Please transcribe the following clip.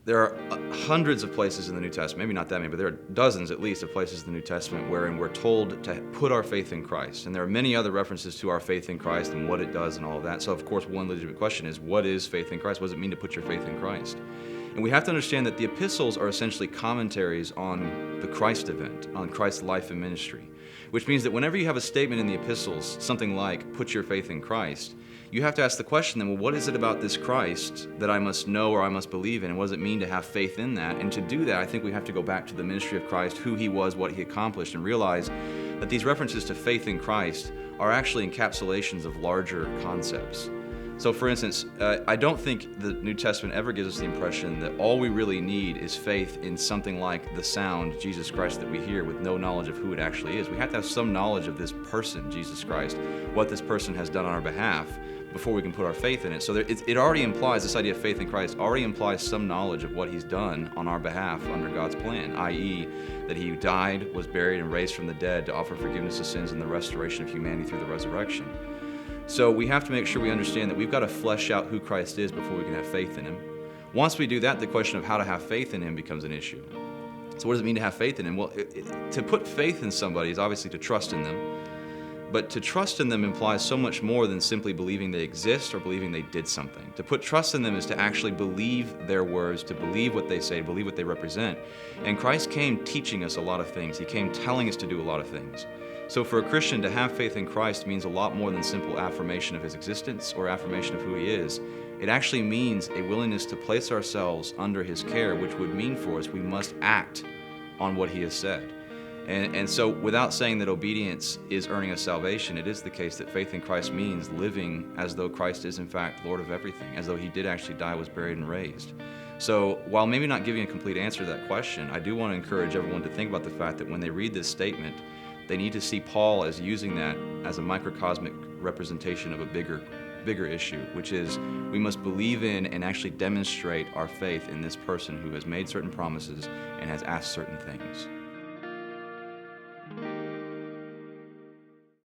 There are hundreds of places in the New Testament, maybe not that many, but there are dozens at least of places in the New Testament wherein we're told to put our faith in Christ. And there are many other references to our faith in Christ and what it does and all of that. So, of course, one legitimate question is, what is faith in Christ? What does it mean to put your faith in Christ? And we have to understand that the epistles are essentially commentaries on the Christ event, on Christ's life and ministry, which means that whenever you have a statement in the epistles, something like, put your faith in Christ, you have to ask the question then, well, what is it about this Christ that I must know or I must believe in? And what does it mean to have faith in that? And to do that, I think we have to go back to the ministry of Christ, who he was, what he accomplished, and realize that these references to faith in Christ are actually encapsulations of larger concepts. So, for instance, I don't think the New Testament ever gives us the impression that all we really need is faith in something like the sound, Jesus Christ, that we hear with no knowledge of who it actually is. We have to have some knowledge of this person, Jesus Christ, what this person has done on our behalf, before we can put our faith in it. So it already implies, this idea of faith in Christ already implies some knowledge of what he's done on our behalf under God's plan, i.e. that he died, was buried, and raised from the dead to offer forgiveness of sins and the restoration of humanity through the resurrection. So we have to make sure we understand that we've got to flesh out who Christ is before we can have faith in him. Once we do that, the question of how to have faith in him becomes an issue. So what does it mean to have faith in him? Well, to put faith in somebody is obviously to trust in them. But to trust in them implies so much more than simply believing they exist or believing they did something. To put trust in them is to actually believe their words, to believe what they say, believe what they represent. And Christ came teaching us a lot of things. He came telling us to do a lot of things. So for a Christian, to have faith in Christ means a lot more than simple affirmation of his existence or affirmation of who he is. It actually means a willingness to place ourselves under his care, which would mean for us we must act on what he has said. And so without saying that obedience is earning us salvation, it is the case that faith in Christ means living as though Christ is in fact Lord of everything, as though he did actually die, was buried, and raised. So while maybe not giving a complete answer to that question, I do want to encourage everyone to think about the fact that when they read this statement, they need to see Paul as using that as a microcosmic representation of a bigger issue, which is we must believe in and actually demonstrate our faith in this person who has made certain promises and has asked certain things.